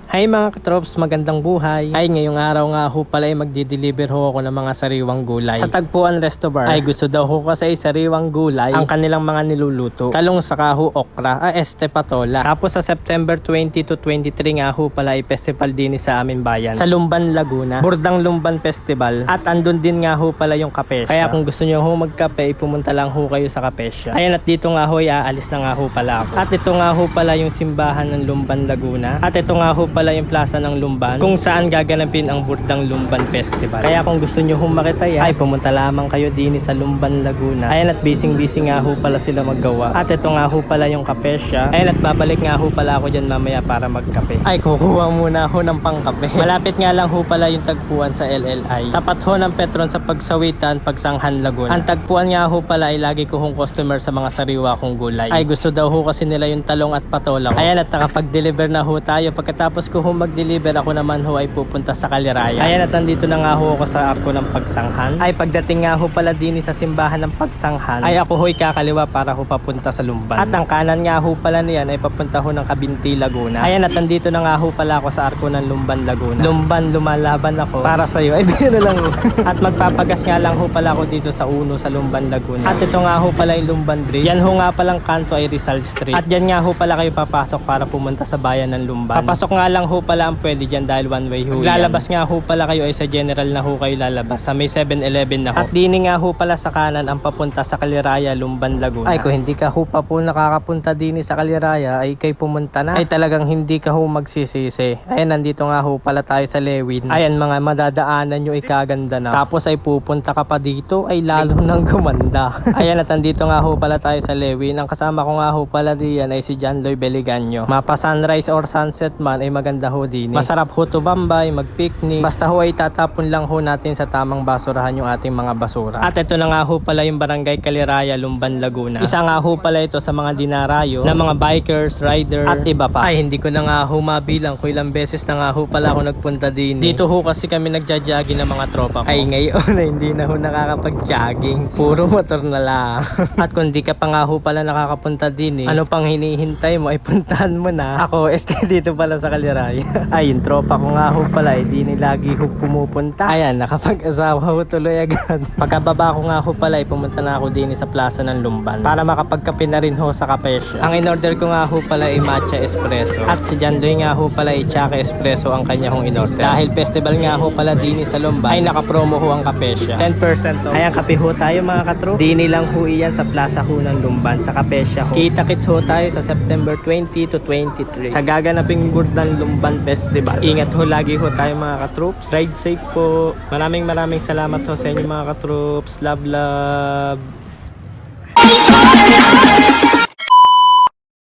Hi mga katrops, magandang buhay. Ay ngayong araw nga ho pala ay magdi-deliver ho ako ng mga sariwang gulay. Sa Tagpuan Resto Bar ay gusto daw ho kasi sariwang gulay ang kanilang mga niluluto. Talong saka ho okra, patola. Tapos sa September 20 to 23 nga ho pala ay festival din sa aming bayan. Sa Lumban, Laguna. Burdang Lumban Festival. At andun din nga ho pala yung Kapesya. Kaya kung gusto nyo ho magkape, pumunta lang ho kayo sa Kapesya. Ayan, at dito nga ho ay aalis na nga ho pala ako. At ito nga ho pala yung simbahan ng Lumban, Laguna. At ito nga ho pala yung plaza ng Lumban kung saan gaganapin ang Burdang Lumban Festival. Kaya kung gusto nyo humakisaya ay pumunta lamang kayo din sa Lumban, Laguna. Ayan, at busy nga ho pala sila maggawa. At ito nga ho pala yung Kapesya. Ayan, at babalik nga ho pala ako dyan mamaya para magkape. Ay, kukuha muna ho ng pangkape. Malapit nga lang ho pala yung Tagpuan sa LLI. Tapat ho ng Petron sa Pagsawitan, Pagsanghan, Laguna. Ang Tagpuan nga ho pala ay lagi ko hong customer sa mga sariwa kong gulay. Ay, gusto daw ho kasi nila yung talong at patola ko. Ayan, at nakapag-deliver na ho tayo. Pagkatapos ko ho mag-deliver, ako naman ho ay pupunta sa Kaliraya. Ayan, at nandito na nga ho ako sa arko ng Pagsanghan. Ay, pagdating nga ho pala din sa simbahan ng Pagsanghan, ay ako ho'y kakaliwa para ho papunta sa Lumban. At ang kanan nga ho pala niyan ay papunta ho ng Kabinti, Laguna. Ayan, at nandito na nga ho pala ako sa arko ng Lumban, Laguna. Lumban, lumalaban ako para sa'yo. Ay, biro lang ho. At magpapagas nga lang ho pala ako dito sa Uno sa Lumban, Laguna. At ito nga ho pala yung Lumban Bridge. Yan ho nga palang kanto ay Rizal Street. At yan nga ho pala kayo papasok para pumunta sa bayan ng Lumban. Papasok nga lang ho pala ang pwede dyan dahil one way ho. Lalabas nga ho pala kayo ay sa General na ho kayo lalabas. Sa may 7-Eleven na ho. At dini nga ho pala sa kanan ang papunta sa Kaliraya, Lumban, Laguna. Ay, kung hindi ka ho pa po nakakapunta dini sa Kaliraya ay kay pumunta na. Ay talagang hindi ka ho magsisisi. Ayan, nandito nga ho pala tayo sa Lewin. Ayan, mga madadaanan nyo ikaganda na. Tapos ay pupunta ka pa dito ay lalo nang gumanda. Ayan, at nandito nga ho pala tayo sa Lewin. Ang kasama ko nga ho pala diyan ay si John Loy Beliganyo. Mapa sunrise or sunset man ay maganda ho din. Masarap ho tumambay, mag-picnic. Basta ho ay tatapon lang ho natin sa tamang basurahan yung ating mga basura. At ito na nga ho pala yung Barangay Kaliraya, Lumban, Laguna. Isa nga ho pala ito sa mga dinarayo ng mga bikers, rider at iba pa. Ay, hindi ko na nga ho mabilang kung ilang beses na nga ho pala ako nagpunta din. Dito ho kasi kami nagja-jogging ng mga tropa ko. Ay, ngayon na hindi na ho nakakapag-jogging. Puro motor na lang. At kung di ka pa nga ho pala nakakapunta din ano pang hinihintay mo ay puntahan mo na. Ako, dito pala sa Kaliraya. Ay, yung tropa ko nga ho pala di lagi ho pumupunta. Ayan, nakapag-asawa ho tuloy agad. Pagkababa ko nga ho pala pumunta na ako din sa plaza ng Lumban para makapagkape na rin ho sa Kapesya. Ang in-order ko nga ho pala ay matcha espresso. At si Jandoy nga ho pala ay tsaka espresso ang kanya hong in-order. Dahil festival nga ho pala din sa Lumban ay nakapromo ho ang Kapesya. 10% off. Ayan, kape ho tayo mga katrops. Dini lang ho iyan sa plaza ho ng Lumban sa Kapesya ho. Kita-kits ho tayo sa September 20 to 23 sa gaganaping Burdang Lumban Festival. Ingat ho lagi ho tayo mga katrops. Ride safe po. Maraming salamat ho sa inyo mga katrops. Love.